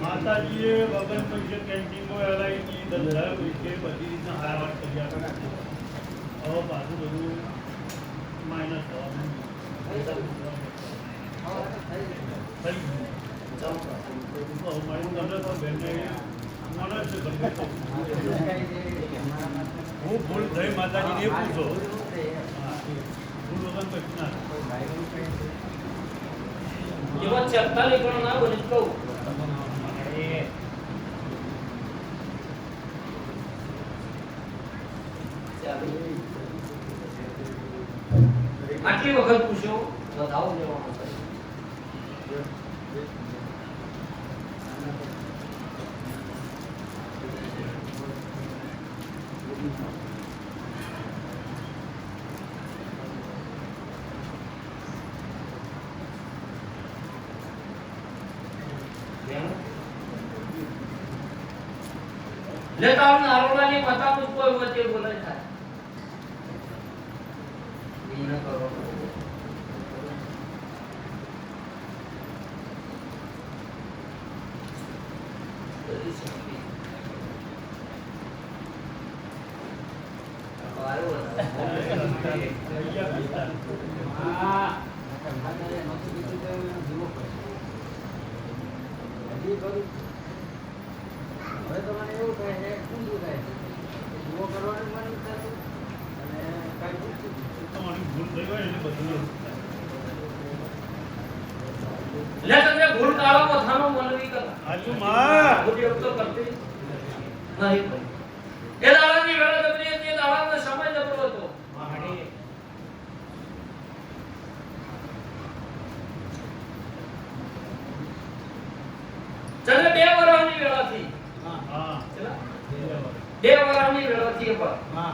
માતાજીએ વગર પૈસે કેન્ટીનમાં એલાઈની ધંધા પૈસે બધી રીતના હાર કરી આપે. હવે પાછું બધું માઇનસ થવાનું હું ભૂલ થઈ માતાજીને પૂછો ભૂલ વગર પછી ના જીવન 46 ગણો ના બોલે કહું આટલી વખત પૂછ્યો બતાવો લેવાનો લેતા આવું આરોલાની માતા મુજ કોઈ વચ્ચે બોલાય થાય બીના કરો હવે તમારે એવું થાય છે ઊંધું થાય જુઓ કરવાનું મન થતું અને કાંઈ તમારી ભૂલ થઈ હોય એટલે બધું લે તમે ભૂલ કાળો મથાનો મનવી કર આજુ માં બુદ્ધિ તો કરતી નહીં એ દાડાની વેળા જબરી હતી દાડાનો સમય જબરો હતો માહડી ચલે 2 વર્ષની વેળા થી હા બે વરાની વેળાથી પર હા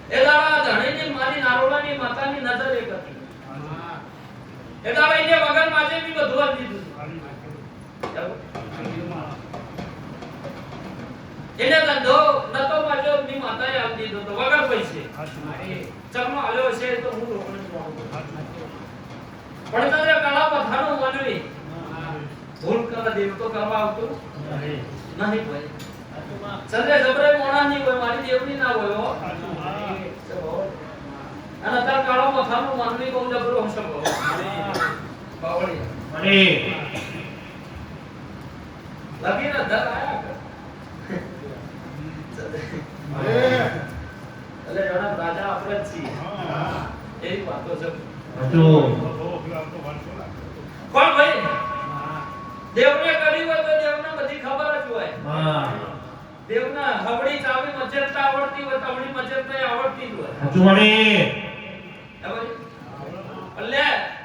એ દાડા ધણીની મારી નારોલાની માતાની નજર એક હતી હા એ દાડા એને વગર માજે બી બધું આપી દીધું એને ધંધો નતો માજો ની માતાએ આપી દીધો તો વગર પૈસે ચકમાં આલ્યો છે તો હું રોકણ પણ તને કાળા પથારો માનવી ભૂલ કરવા દેવ તો કરવા આવતો નહીં ભાઈ ચંદ્રે જબરે મોણા ની હોય મારી દેવની ના હોય હો અને તાર કાળો મથાનો માનવી બહુ જબરો હશે બાવળી મને લગી ના ધર આયા એટલે જણા રાજા આપણે જ છીએ એવી વાતો છે કોણ ભાઈ દેવને કરી હોય તો દેવને બધી ખબર જ હોય દેવના હવડી ચાવી મચેરતા આવડતી હોય તવડી મચેરતા આવડતી જ હોય સાચું મને એટલે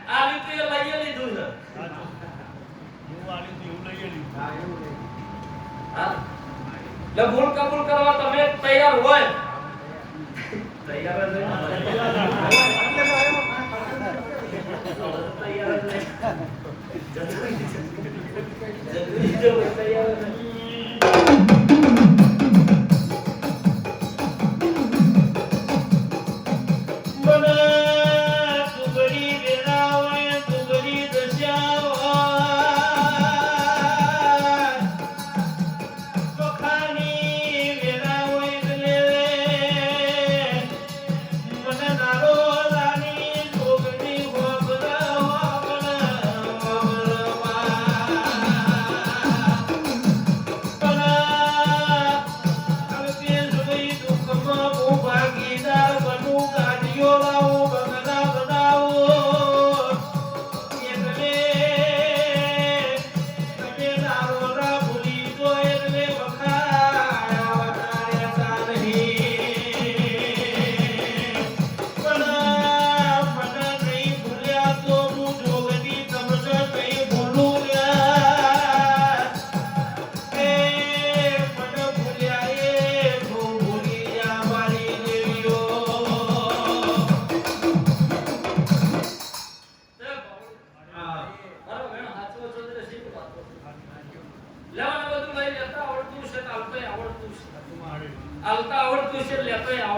આ રીતે લઈ લીધું છે હું આ રીતે એવું લઈ લીધું હા એટલે ભૂલ કબૂલ કરવા તમે તૈયાર હોય તૈયાર જ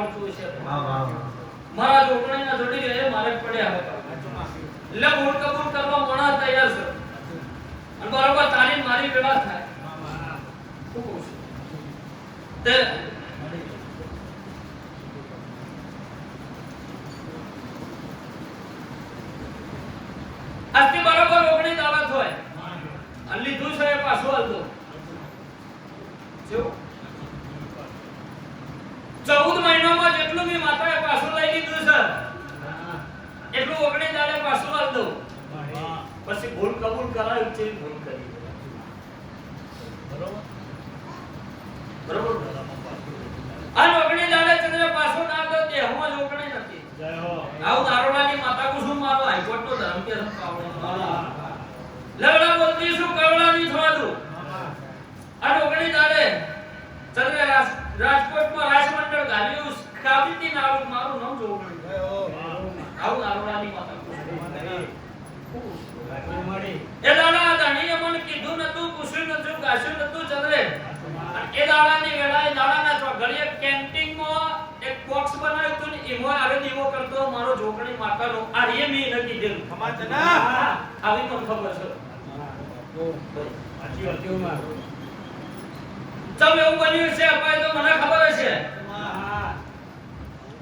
આવતું હશે મારા જોગણીના જોડી રહે મારે પડ્યા હતા એટલે મૂળ કબૂલ કરવા મણા તૈયાર છે અને બરોબર તારી મારી વેળા થાય તે આજથી બરોબર ઓગણી દાવત હોય અને લીધું છે એ પાછું હાલતો જો 14 મહિનામાં જેટલું બી માતાએ પાછું લઈ લીધું છે એટલું ઓગણી દાડે પાછું હાલતો પછી ભૂલ કબૂલ કરાયું છે ભૂલ કરી બરોબર બરોબર આ ઓગણી દાડે ચંદ્ર પાછું ના દો દેહમાં જ ઓગણી નથી જય હો આવ દારોડાની માતા કુસુમ મારો હાઈકોર્ટ નો ધર્મ કે લગડા બોલતી શું કવડાની છોડું આ ઓગણી દાડે ચંદ્ર રાજકોટમાં રાષ્ટ્રમંડળ ગાલ્યું કાબીતી નામ મારું નામ જોગણી જય હો આવ દારોડાની માતા કુસુમ મળી એ દાડા ધણીએ મને કીધું નતું પૂછ્યું નતું ગાશ્યું નતું ચંદ્રે એ દાડાની વેળાએ દાડાના ચોગડીએ કેન્ટીનમાં એક બોક્સ બનાવ્યું હતું ને એમાં આવે દીવો કરતો મારો જોગણી માતાનો આ રે મે ન કીધેલું ખમાચના આવી મને ખબર છે આજી વાતીઓમાં ચમ એવું બન્યું છે અપાય તો મને ખબર હશે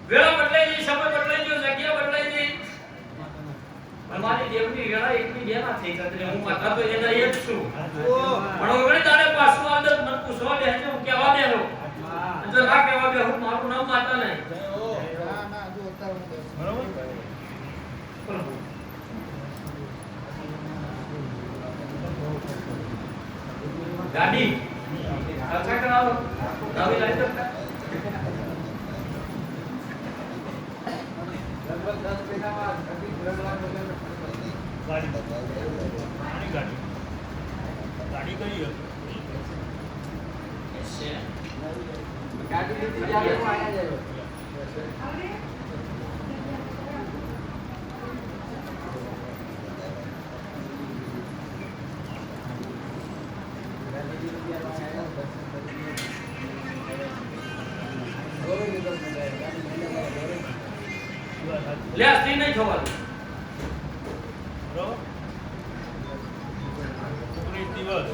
વેળા બદલાઈ ગઈ સમય બદલાઈ ગયો જગ્યા બદલાઈ ગઈ અમારી દેવની વેળા એકની બે ના થઈ ચંદ્રે હું માતા તો એના એક છું પણ ઓગણી દાડે પાછું આદત મને પૂછવા બે છે હું કહેવા બેરો જો ના કહેવા બે હું મારું નામ માતા નહીં બરોબર ગાડી અચ્છા કરાવો નવી લાઈ તો લગભગ 10 મહિનામાં 2 લાખ ગાડી ગાડી ગાડી કઈ છે ગાડી લીધી ત્યારે હું આયા જાય લે સ્ત્રી નહીં થવાનું બરોબર 19 દિવસ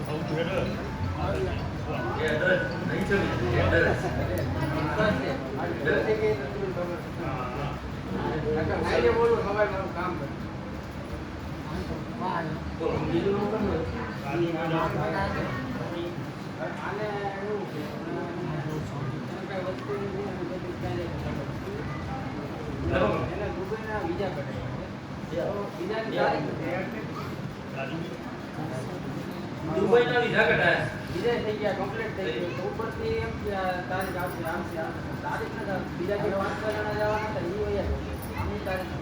સૌથી હેડર એ દર નહીં છે એ દર બોલું ખબર મારું કામ બોલો બીજું નું કામ ગાડી આને એવું છે કઈ વસ્તુ એને દુબઈના વિઝા કઢાવ્યા વિઝાની તારીખ ગાડી દુબઈના વિઝા કઢાયા વિઝા થઈ ગયા કમ્પ્લીટ થઈ ગયું તો ઉપરથી એમ કે આ તારીખ આવશે તારીખ નથી બીજા જે 5 જણા જવાના હતા એ હોય આની તારીખ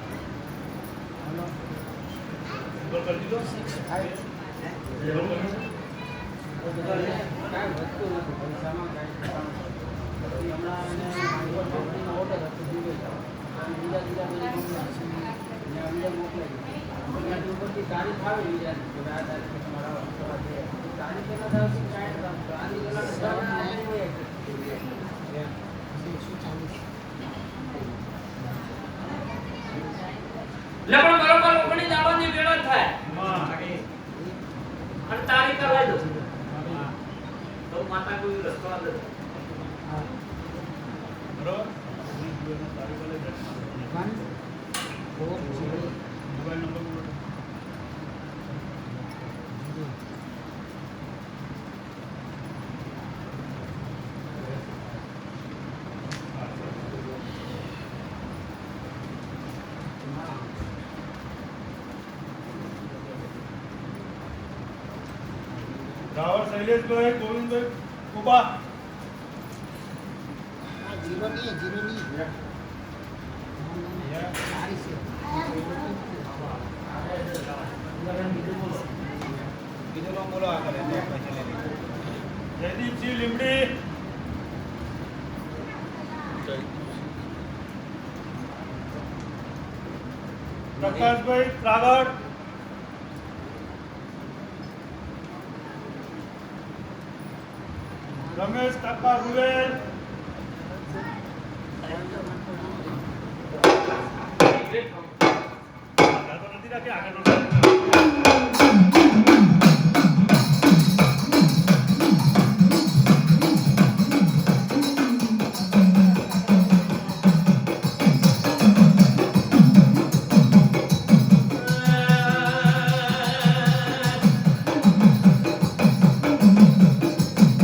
ઉપર કરી દીધો કાંઈ વસ્તુ નથી પૈસામાં કાંઈ પછી હમણાં એને કંપનીનો ઓર્ડર હતો દુબઈ જવાનો બીજા બધી અંદર મોકલાઈ ત્યાંથી ઉપરથી તારીખ આવી વિઝાની કે આ તારીખે તમારે આવવા તારીખ એના આવશે કાંઈ આની પહેલાં જવાનું હોય લગણ બરોબર ઓગણી દાડાની વેળા થાય માં અને તારીખ કરાવી દો તો માતા કોઈ રસ્તો આવે બરોબર 19 દિવસનો તારીખ આલે મોબાઈલ નંબર બોલો રાવળ શૈલેષભાઈ ગોવિંદભાઈ કુબા જીરો નહીં સારી છે જયદીપસિંહ લીમડી પ્રકાશભાઈ ત્રાગડ રમેશ કાકા રૂવેલ કમ્પ્લીટ આગળ તો નથી રાખી આગળ તો